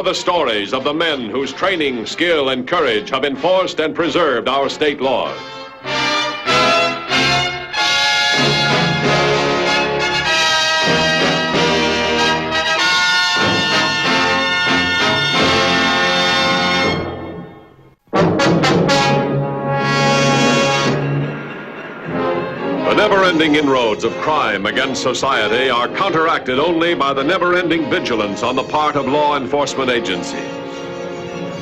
the stories of the men whose training, skill, and courage have enforced and preserved our state laws. The never-ending inroads of crime against society are counteracted only by the never-ending vigilance on the part of law enforcement agencies.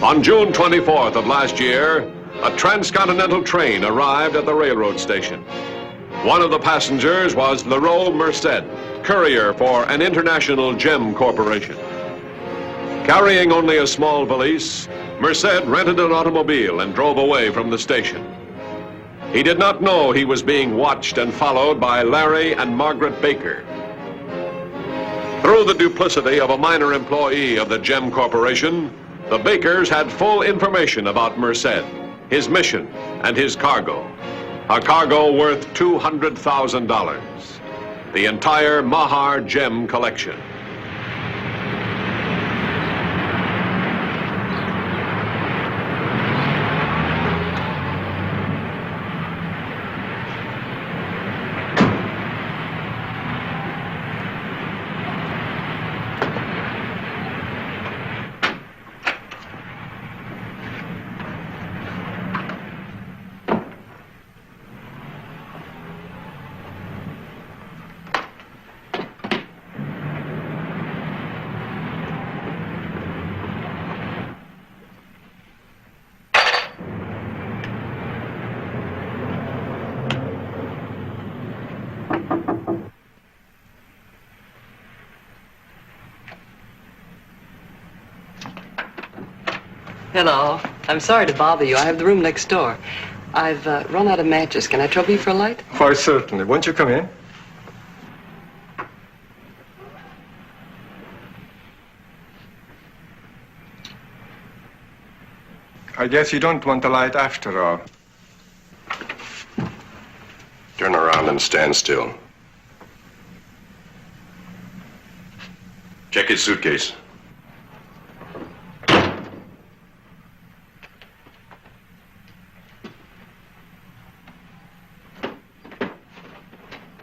On June 24th of last year, a transcontinental train arrived at the railroad station. One of the passengers was Leroy Merced, courier for an international gem corporation. Carrying only a small valise, Merced rented an automobile and drove away from the station. He did not know he was being watched and followed by Larry and Margaret Baker. Through the duplicity of a minor employee of the Gem Corporation, the Bakers had full information about Merced, his mission, and his cargo. A cargo worth $200,000. The entire Mahar Gem collection. Hello. I'm sorry to bother you. I have the room next door. I've run out of matches. Can I trouble you for a light? Why, certainly. Won't you come in? I guess you don't want a light after all. Turn around and stand still. Check his suitcase.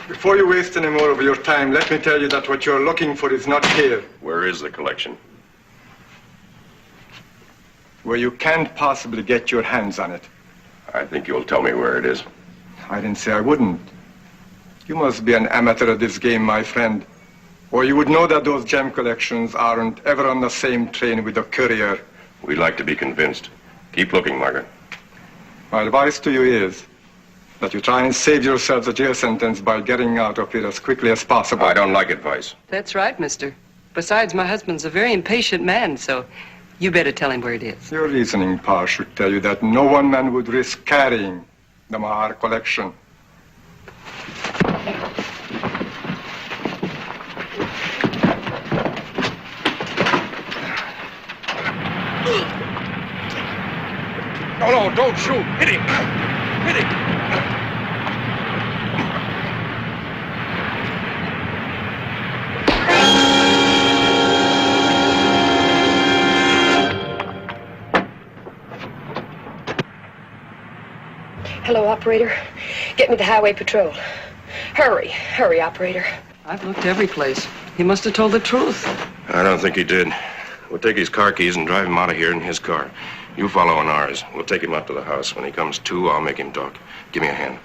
Before you waste any more of your time, let me tell you that what you're looking for is not here. Where is the collection? Where you can't possibly get your hands on it. I think you'll tell me where it is. I didn't say I wouldn't. You must be an amateur at this game, my friend. Or you would know that those gem collections aren't ever on the same train with the courier. We'd like to be convinced. Keep looking, Margaret. My advice to you is that you try and save yourselves a jail sentence by getting out of here as quickly as possible. I don't like advice. That's right, mister. Besides, my husband's a very impatient man, so you better tell him where it is. Your reasoning, Pa, should tell you that no one man would risk carrying the Mahar collection. No, don't shoot. Hit him. Hit him. Hello, operator. Get me the highway patrol. Hurry, hurry, operator. I've looked every place. He must have told the truth. I don't think he did. We'll take his car keys and drive him out of here in his car. You follow in ours. We'll take him out to the house. When he comes to, I'll make him talk. Give me a hand.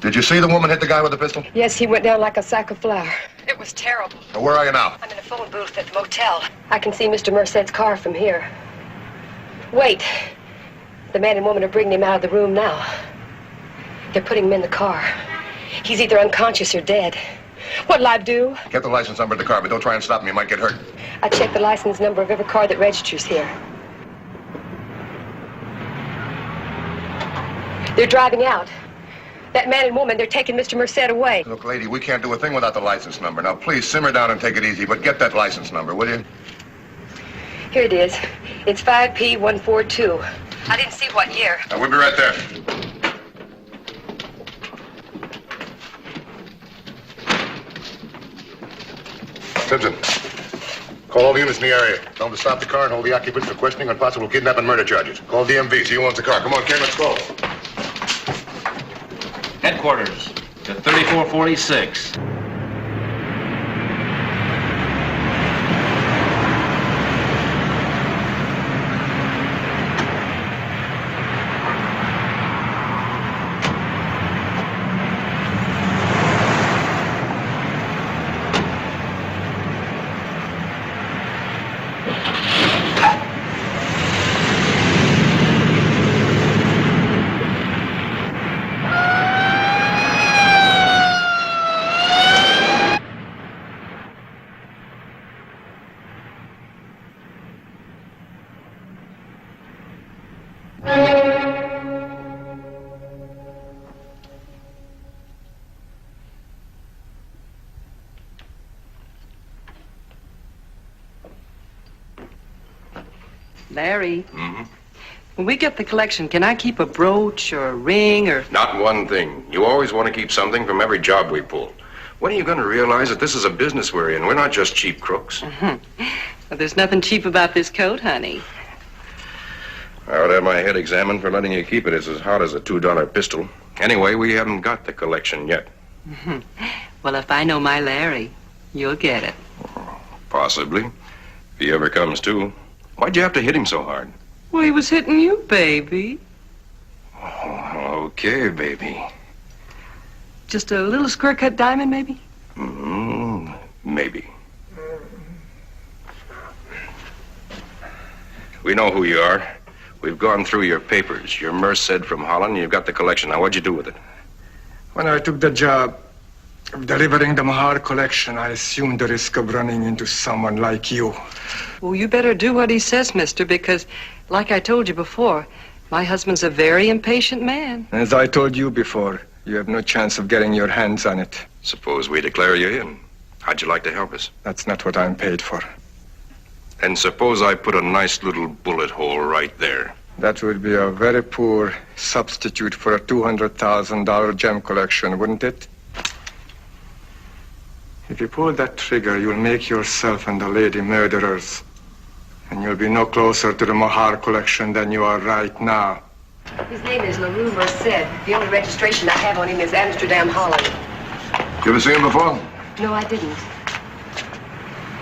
Did you see the woman hit the guy with the pistol? Yes, he went down like a sack of flour. It was terrible. Now, where are you now? I'm in a phone booth at the motel. I can see Mr. Merced's car from here. Wait. The man and woman are bringing him out of the room now. They're putting him in the car. He's either unconscious or dead. What'll I do? Get the license number of the car, but don't try and stop him. You might get hurt. I checked the license number of every car that registers here. They're driving out. That man and woman, they're taking Mr. Merced away. Look, lady, we can't do a thing without the license number. Now, please simmer down and take it easy, but get that license number, will you? Here it is. It's 5P142. I didn't see what year. Now, we'll be right there. Simpson, call all the units in the area. Tell them to stop the car and hold the occupants for questioning on possible kidnap and murder charges. Call DMV. See who owns the car. Come on, Ken, let's go. Headquarters to 3446. Larry. When we get the collection, can I keep a brooch or a ring or... Not one thing. You always want to keep something from every job we pull. When are you going to realize that this is a business we're in? We're not just cheap crooks. Well, there's nothing cheap about this coat, honey. I would have my head examined for letting you keep it. It's as hot as a $2 pistol. Anyway, we haven't got the collection yet. Well, if I know my Larry, you'll get it. Possibly. If he ever comes to. Why'd you have to hit him so hard? Well, he was hitting you, baby. Oh, okay, baby. Just a little square-cut diamond, maybe? Maybe. We know who you are. We've gone through your papers. You're Merced from Holland. You've got the collection. Now, what'd you do with it? When I took the job of delivering the Mahar collection, I assumed the risk of running into someone like you. Well, you better do what he says, mister, because, like I told you before, my husband's a very impatient man. As I told you before, you have no chance of getting your hands on it. Suppose we declare you in. How'd you like to help us? That's not what I'm paid for. And suppose I put a nice little bullet hole right there. That would be a very poor substitute for a $200,000 gem collection, wouldn't it? If you pull that trigger, you'll make yourself and the lady murderers. And you'll be no closer to the Mahar collection than you are right now. His name is LaRue Merced. The only registration I have on him is Amsterdam, Holland. You ever seen him before? No, I didn't.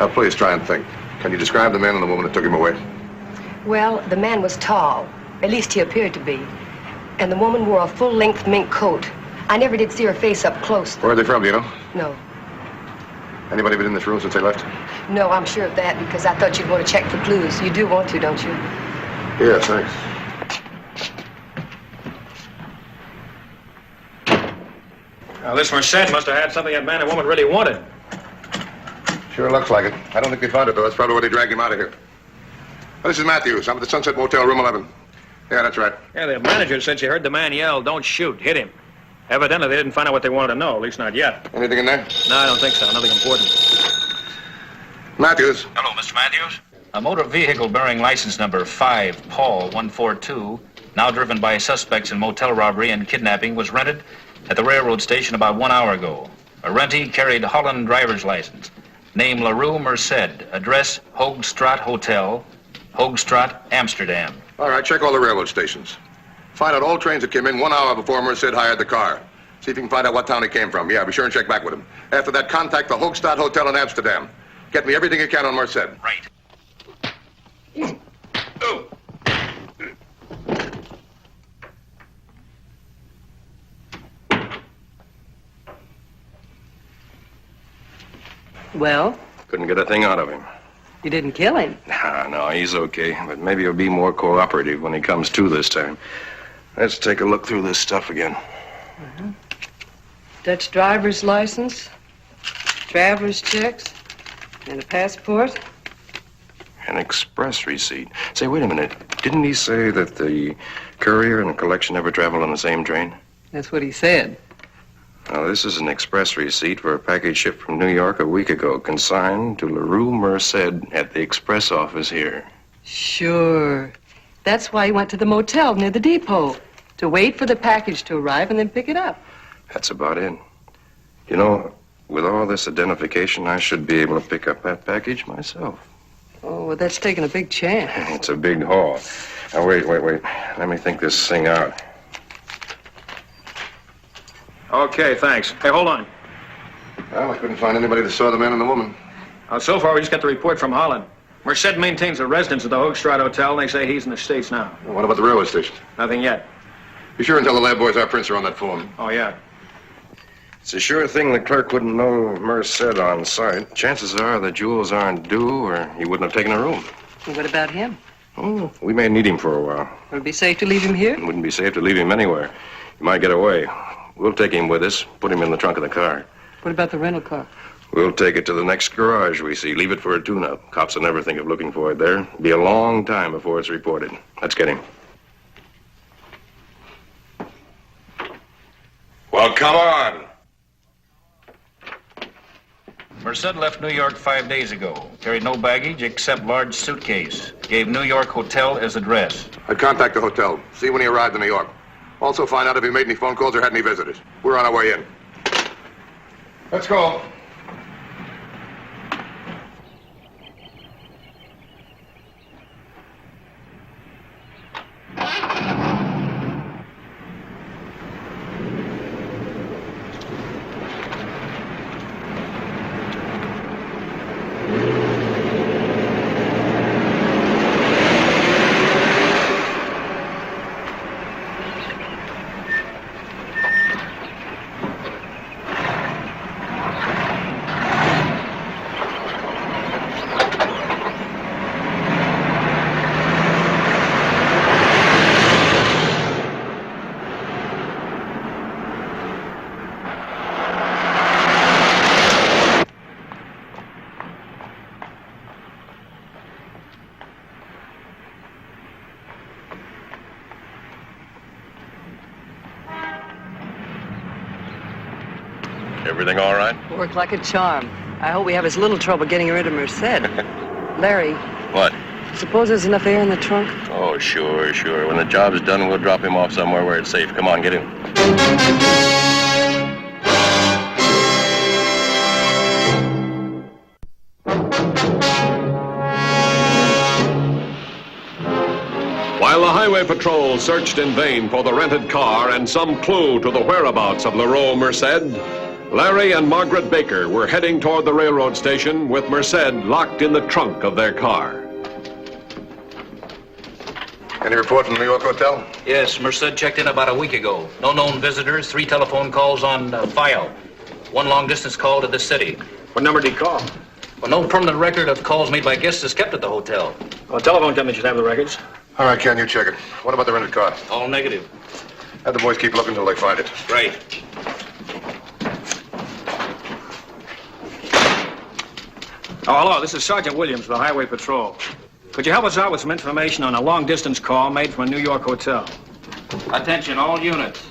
Now, please try and think. Can you describe the man and the woman that took him away? Well, the man was tall. At least he appeared to be. And the woman wore a full-length mink coat. I never did see her face up close. Where are they from, do you know? No. Anybody been in this room since they left? No, I'm sure of that because I thought you'd want to check for clues. You do want to, don't you? Yes, thanks. Now, this Merced must have had something that man and woman really wanted. Sure looks like it. I don't think they found it, though. That's probably why they dragged him out of here. Well, this is Matthews. I'm at the Sunset Motel, room 11. Yeah, that's right. Yeah, the manager said she heard the man yell, "Don't shoot, hit him." Evidently, they didn't find out what they wanted to know, at least not yet. Anything in there? No, I don't think so. Nothing important. Matthews. Hello, Mr. Matthews. A motor vehicle bearing license number 5 Paul 142, now driven by suspects in motel robbery and kidnapping, was rented at the railroad station about 1 hour ago. A rentee carried Holland driver's license. Name LaRue Merced. Address Hoogstraat Hotel, Hoogstraat, Amsterdam. All right, check all the railroad stations. Find out all trains that came in 1 hour before Merced hired the car. See if you can find out what town he came from. Yeah, be sure and check back with him. After that, contact the Hoogstraat Hotel in Amsterdam. Get me everything you can on Merced. Right. Well, Couldn't get a thing out of him. you didn't kill him. No, he's okay. But maybe he'll be more cooperative when he comes to this time. Let's take a look through this stuff again. Dutch driver's license, traveler's checks, and a passport. An express receipt. Say, wait a minute. Didn't he say that the courier and the collection never travel on the same train? That's what he said. Now, this is an express receipt for a package shipped from New York a week ago, consigned to LaRue Merced at the express office here. Sure. That's why he went to the motel near the depot, to wait for the package to arrive and then pick it up. That's about it. You know, With all this identification, I should be able to pick up that package myself. Oh, well, that's taking a big chance. It's a big haul. Now, wait. Let me think this thing out. Okay, thanks. Hey, hold on. Well, I couldn't find anybody that saw the man and the woman. So far, we just got the report from Holland. Merced maintains a residence at the Hoogstraat Hotel, and they say he's in the States now. Well, what about the railway station? Nothing yet. Be sure and tell the lab boys our prints are on that phone. Oh, yeah. It's a sure thing the clerk wouldn't know Merced on sight. Chances are the jewels aren't due, or he wouldn't have taken a room. And what about him? Oh, we may need him for a while. Would it be safe to leave him here? It wouldn't be safe to leave him anywhere. He might get away. We'll take him with us, put him in the trunk of the car. What about the rental car? We'll take it to the next garage we see. Leave it for a tune-up. Cops will never think of looking for it there. Be a long time before it's reported. Let's get him. Well, come on. Merced left New York 5 days ago. Carried no baggage except large suitcase. Gave New York Hotel as address. I'd contact the hotel. See when he arrived in New York. Also find out if he made any phone calls or had any visitors. We're on our way in. Let's go. Everything all right? Worked like a charm. I hope we have as little trouble getting her into Merced. Larry, What? suppose there's enough air in the trunk? Oh, sure. When the job's done, we'll drop him off somewhere where it's safe. Come on, get him. While the highway patrol searched in vain for the rented car and some clue to the whereabouts of LaRue Merced, Larry and Margaret Baker were heading toward the railroad station with Merced locked in the trunk of their car. Any report from the New York hotel? Yes, Merced checked in about a week ago. No known visitors, 3 telephone calls on file. 1 long-distance call to the city. What number did he call? Well, no permanent record of calls made by guests is kept at the hotel. Well, the telephone company should have the records. All right, Ken, you check it. What about the rented car? All negative. Have the boys keep looking until they find it. Right. Oh, hello, this is Sergeant Williams of the Highway Patrol. Could you help us out with some information on a long-distance call made from a New York hotel? Attention, all units.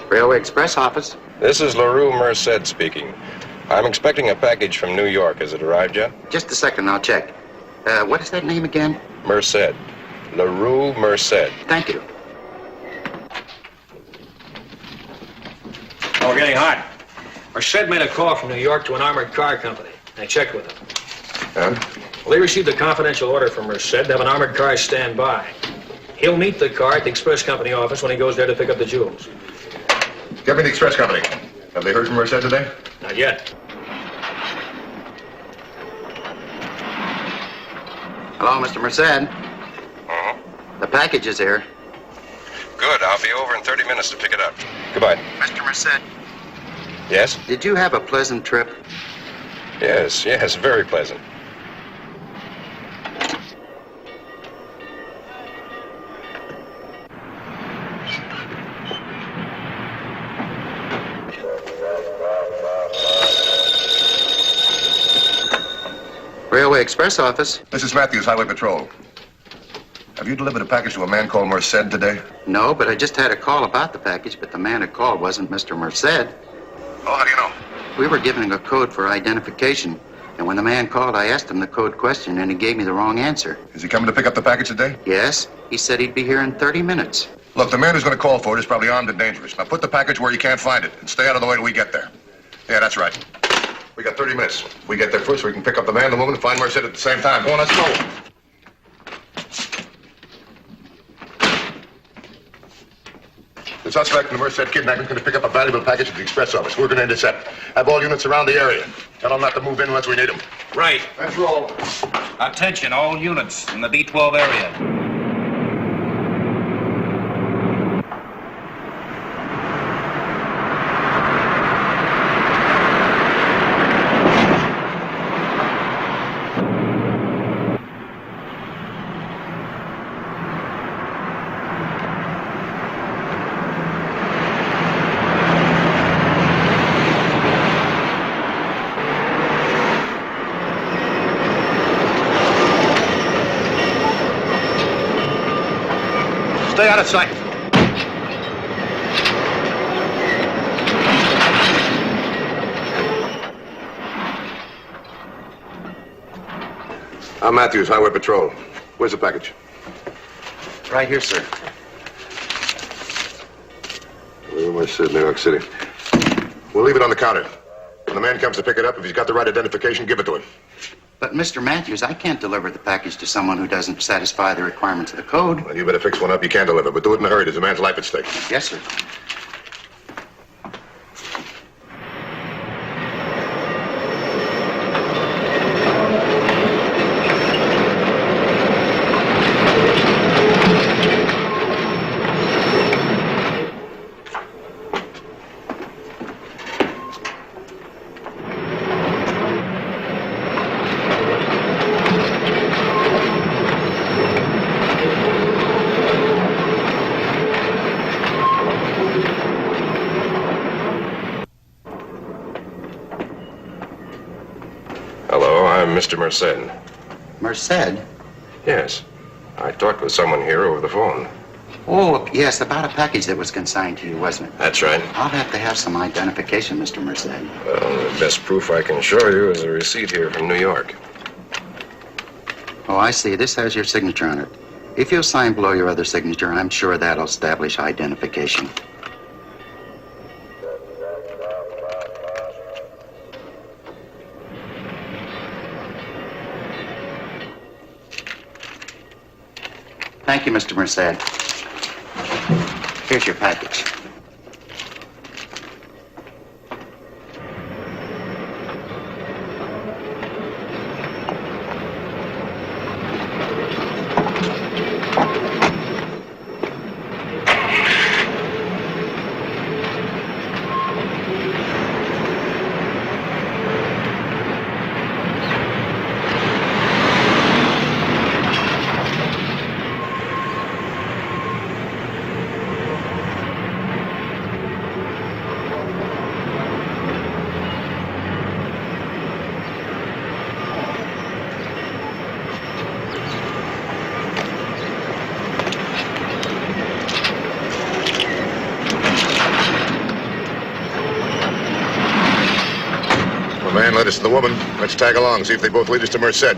Railway Express office. This is LaRue Merced speaking. I'm expecting a package from New York. Has it arrived yet? Just a second, I'll check. What is that name again? Merced. LaRue Merced. Thank you. Oh, we're getting hot. Merced made a call from New York to an armored car company. I checked with them. And? Well, they received a confidential order from Merced to have an armored car stand by. He'll meet the car at the express company office when he goes there to pick up the jewels. Get me the express company. Have they heard from Merced today? Not yet. Hello, Mr. Merced. Mm-hmm. The package is here. Good. I'll be over in 30 minutes to pick it up. Goodbye. Mr. Merced, Yes? did you have a pleasant trip? Yes. Very pleasant. Railway Express office. This is Matthews, Highway Patrol. Have you delivered a package to a man called Merced today? No, but I just had a call about the package, but the man who called wasn't Mr. Merced. Oh, how do you know? We were given a code for identification, and when the man called, I asked him the code question, and he gave me the wrong answer. Is he coming to pick up the package today? Yes, he said he'd be here in 30 minutes. Look, the man who's going to call for it is probably armed and dangerous. Now put the package where you can't find it, and stay out of the way till we get there. Yeah, that's right. We got 30 minutes. If we get there first, we can pick up the man, the woman, and find Merced at the same time. Go on, let's go. The suspect in the Merced kidnapping is going to pick up a valuable package at the express office. We're going to intercept. Have all units around the area. Tell them not to move in unless we need them. Right. Let's roll. Attention, all units in the B-12 area. Stay out of sight. I'm Matthews, Highway Patrol. Where's the package? Right here, sir. Merced, New York City. We'll leave it on the counter. When the man comes to pick it up, if he's got the right identification, give it to him. But, Mr. Matthews, I can't deliver the package to someone who doesn't satisfy the requirements of the code. Well, you better fix one up. You can deliver, but do it in a hurry. There's a man's life at stake. Yes, sir. Hello, I'm Mr. Merced. Merced? Yes. I talked with someone here over the phone. Oh, yes, about a package that was consigned to you, wasn't it? That's right. I'll have to have some identification, Mr. Merced. Well, the best proof I can show you is a receipt here from New York. Oh, I see. This has your signature on it. If you'll sign below your other signature, I'm sure that'll establish identification. Thank you, Mr. Merced. Here's your package. The man led us to the woman. Let's tag along, see if they both lead us to Merced.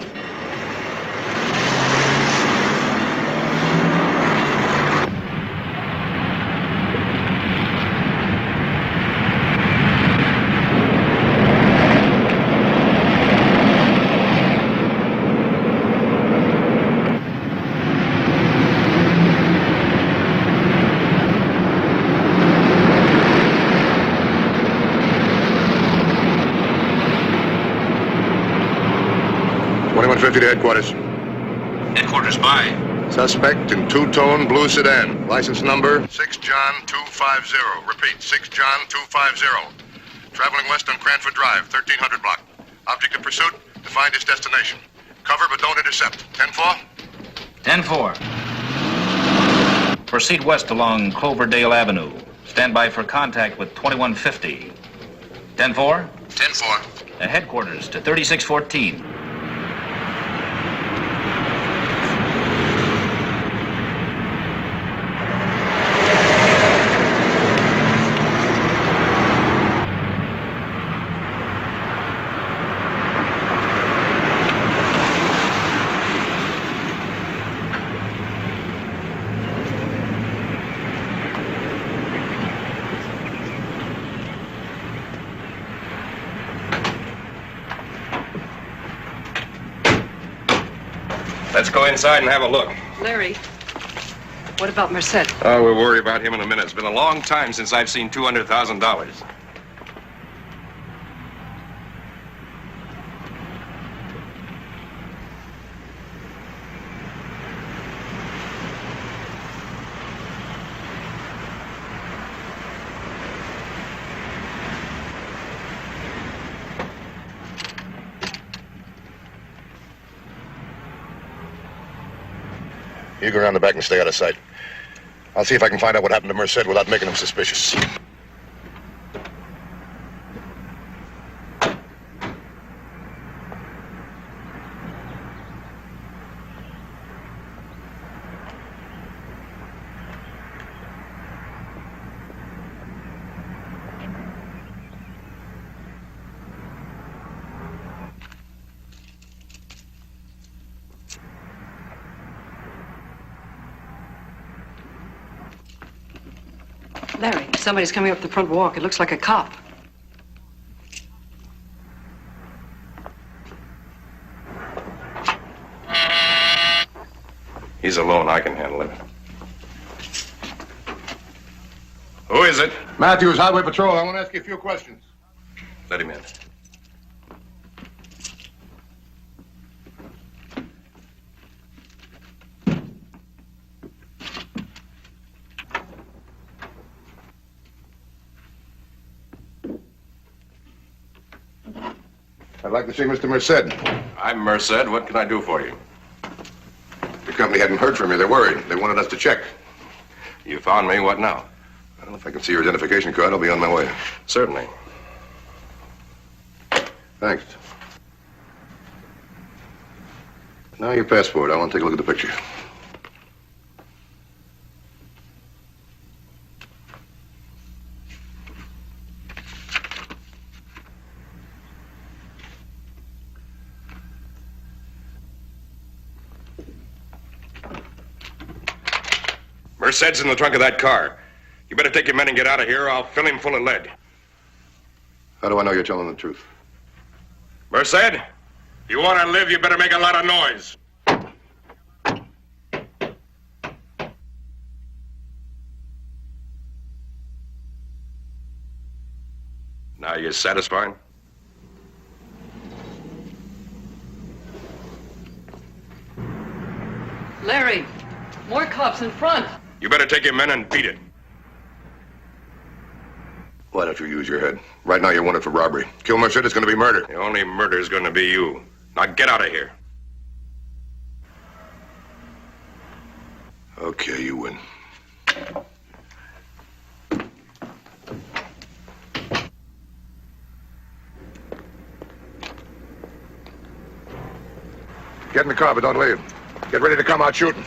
.50 to headquarters. Headquarters by. Suspect in two-tone blue sedan. License number 6 John 250. Repeat, 6 John 250. Traveling west on Cranford Drive, 1300 block. Object of pursuit, to find his destination. Cover, but don't intercept. 10-4? 10-4. Proceed west along Cloverdale Avenue. Stand by for contact with 2150. 10-4? 10-4. Headquarters to 3614. Let's go inside and have a look. Larry, what about Merced? Oh, we'll worry about him in a minute. It's been a long time since I've seen $200,000. You go around the back and stay out of sight. I'll see if I can find out what happened to Merced without making him suspicious. Larry, somebody's coming up the front walk. It looks like a cop. He's alone. I can handle him. Who is it? Matthews, Highway Patrol. I want to ask you a few questions. Let him in. I'd like to see Mr. Merced. I'm Merced. What can I do for you? The company hadn't heard from you. They're worried. They wanted us to check. You found me. What now? Well, if I can see your identification card, I'll be on my way. Certainly. Thanks. Now your passport. I want to take a look at the picture. Merced's in the trunk of that car. You better take your men and get out of here, or I'll fill him full of lead. How do I know you're telling the truth? Merced, if you want to live, you better make a lot of noise. Now you satisfied? Larry, more cops in front. You better take your men and beat it. Why don't you use your head? Right now you're wanted for robbery. Kill Merced, it's going to be murder. The only murder is going to be you. Now get out of here. Okay, you win. Get in the car, but don't leave. Get ready to come out shooting.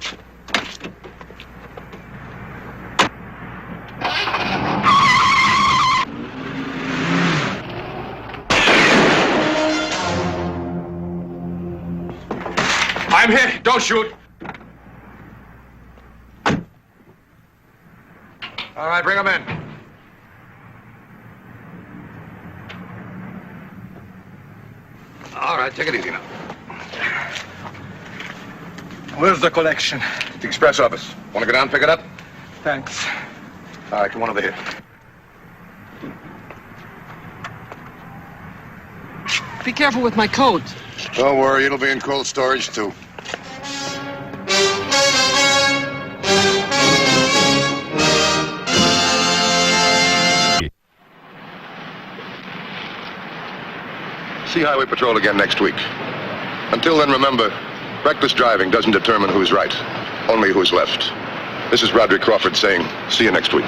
I'm hit. Don't shoot. All right, bring them in. All right, take it easy now. Where's the collection? The express office. Want to go down and pick it up? Thanks. All right, come on over here. Be careful with my coat. Don't worry, it'll be in cold storage, too. See Highway Patrol again next week. Until then, remember, reckless driving doesn't determine who's right, only who's left. This is Roderick Crawford saying, see you next week.